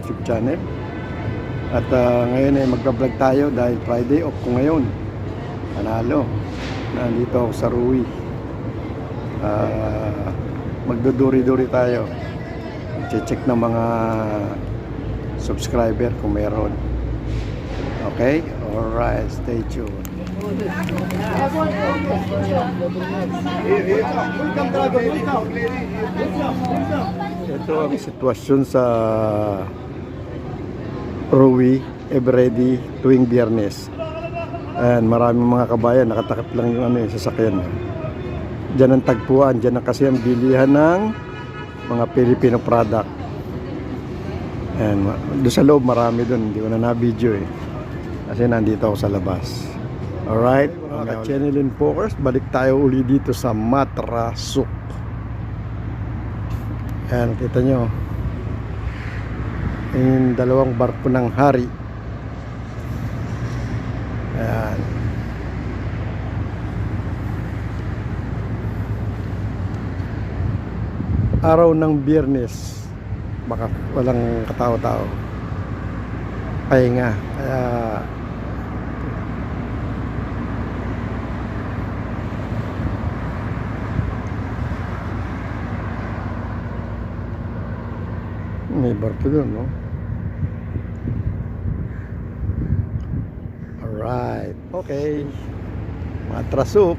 YouTube channel. At ngayon ay magbablog tayo dahil Friday off ko ngayon. Panalo. Nandito ako sa Rui. Magduduri-duri tayo. Check ng mga subscriber kung meron. Okay? Alright, stay tuned. Ito ang sitwasyon sa Rui every tuwing Biyernes. Ayan, maraming mga kabayan nakatakip lang yung sasakyan. Diyan ang tagpuan, diyan ang kasi ang bilihan ng mga Filipino product. Ayan, doon sa loob marami doon, hindi ko na na-video kasi nandito ako sa labas. Alright, mga Chenilyn Pokers, balik tayo uli dito sa Matrasuk. Ayan, kita nyo yung dalawang barko ng hari. Ayan. Araw ng Biyernes, baka walang katao-tao, pahinga, kaya may barko doon, no? Alright, okay. Matrasuk.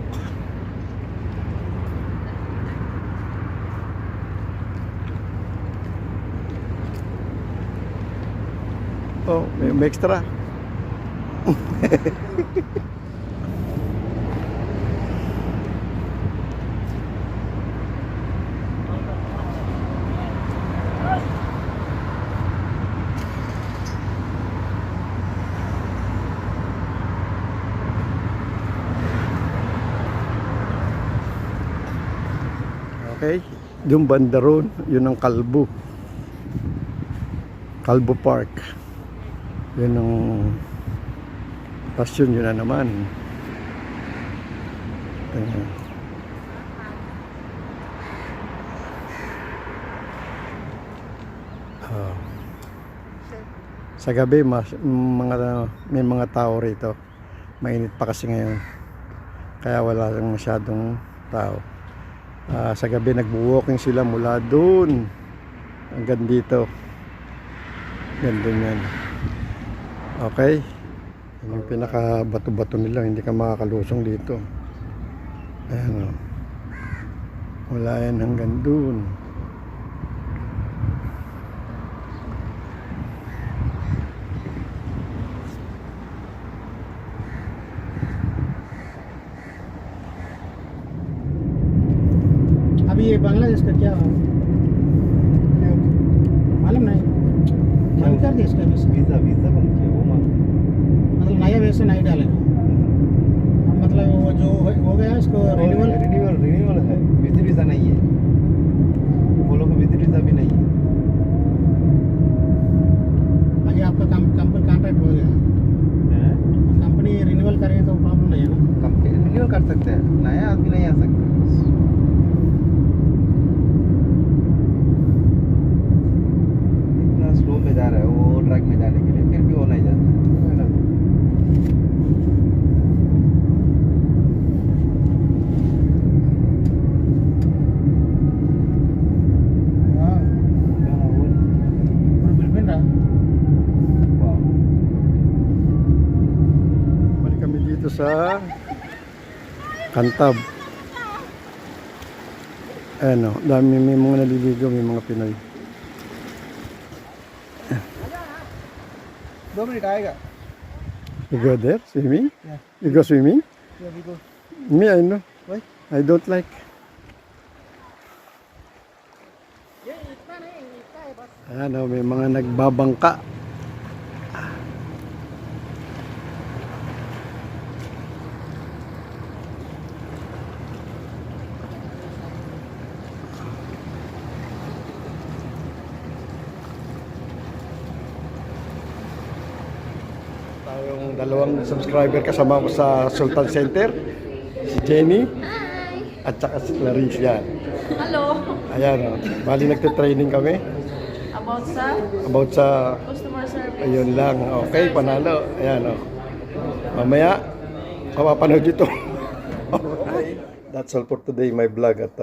Oh, may extra. Okay, yung banda ron, yun ang Kalbo Park. Yun ang pasyon, yun na naman. Sa gabi may mga tao rito. Mainit pa kasi ngayon, kaya wala lang masyadong tao. Sa gabi nagbo-walking sila mula doon hanggang dito. Ganda yan. Okay, yung pinaka bato-bato nila, hindi ka makakalusong dito. Ayan, wala yan hanggang doon. अभी ये बांग्लादेश का क्या मालूम नहीं, बंद कर दिया इसका वीज़ा बंद किया वो मतलब नया वैसे नहीं डालेगा। मतलब वो जो हो गया इसको रिन्यूअल है, विजिट वीज़ा नहीं है वो लोग को, विजिट वीज़ा भी नहीं है। अभी आपका कंपनी कॉन्ट्रैक्ट हो गया, कंपनी रिन्यूअल करेगी तो प्रॉब्लम नहीं है ना? कंपनी रिन्यूअल कर सकते हैं, नया आदमी नहीं आ सकता। स्लो में जा रहा है वो ट्रैक में जाने के लिए, फिर भी वो नहीं जाता है ना। Balik kami dito sa Cantab. Ayan o, dami, may mga naliligo, may mga Pinoy. 2 मिनट आएगा। You go there swimming? Yeah. You go swimming? Yeah, we go. Me, I know. Why? I don't like. Ayan o, may mga nagbabangka. Tayong dalawang subscriber kasama ko sa Sultan Center, si Jenny at saka si Clarice yan. Hello. Ayan o, bali nagte-training kami. Abo About sa customer service. ayun lang. Okay, panalo. Ayan, oh. Mamaya, mapapanood ito. Okay. That's all for today, my vlog. At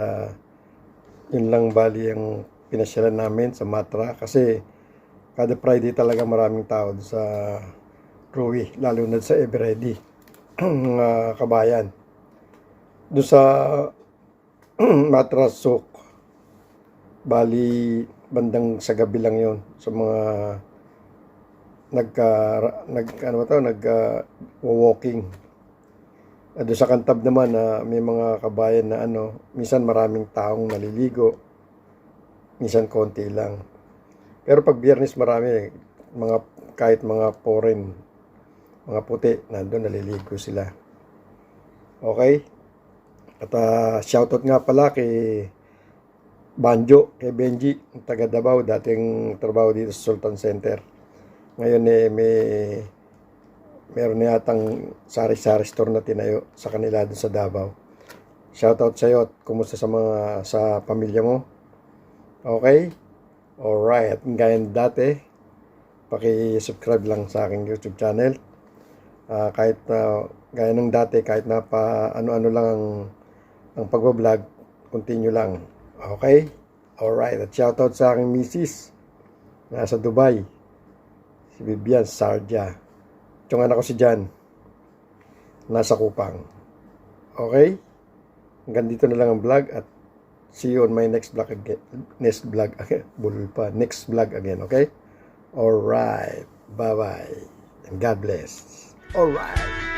yun lang bali ang pinasyalan namin sa Matra. Kasi kada Friday talaga maraming tao sa Rui, lalo na sa Everready. Mga kabayan. Doon sa Matra Souk, bali bandang sa gabi lang yon sa mga walking. Doon sa Kantab naman na may mga kabayan na minsan maraming taong naliligo, minsan konti lang. Pero pag Biyernes marami, kahit mga foreign, mga puti, nandun naliligo sila. Okay? At shoutout nga pala kay Banjo, kay Benji, taga Davao, dating trabaho dito sa Sultan Center. Ngayon meron na yatang sari-sari store na tinayo sa kanila doon sa Davao. Shoutout sa iyo at kumusta sa pamilya mo? Okay? Alright. Gaya dati, paki-subscribe lang sa aking YouTube channel. Kahit gaya ng dati, kahit na ano-ano lang ang pagbablog, continue lang. Okay? Alright. At shoutout sa aking misis nasa Dubai, si Vivian Sarja. Yung anak ko si Jan, nasa Kupang. Okay? Hanggang dito na lang ang vlog at see you on my next vlog again. Next vlog again, okay? Alright. Bye-bye. And God bless. Alright.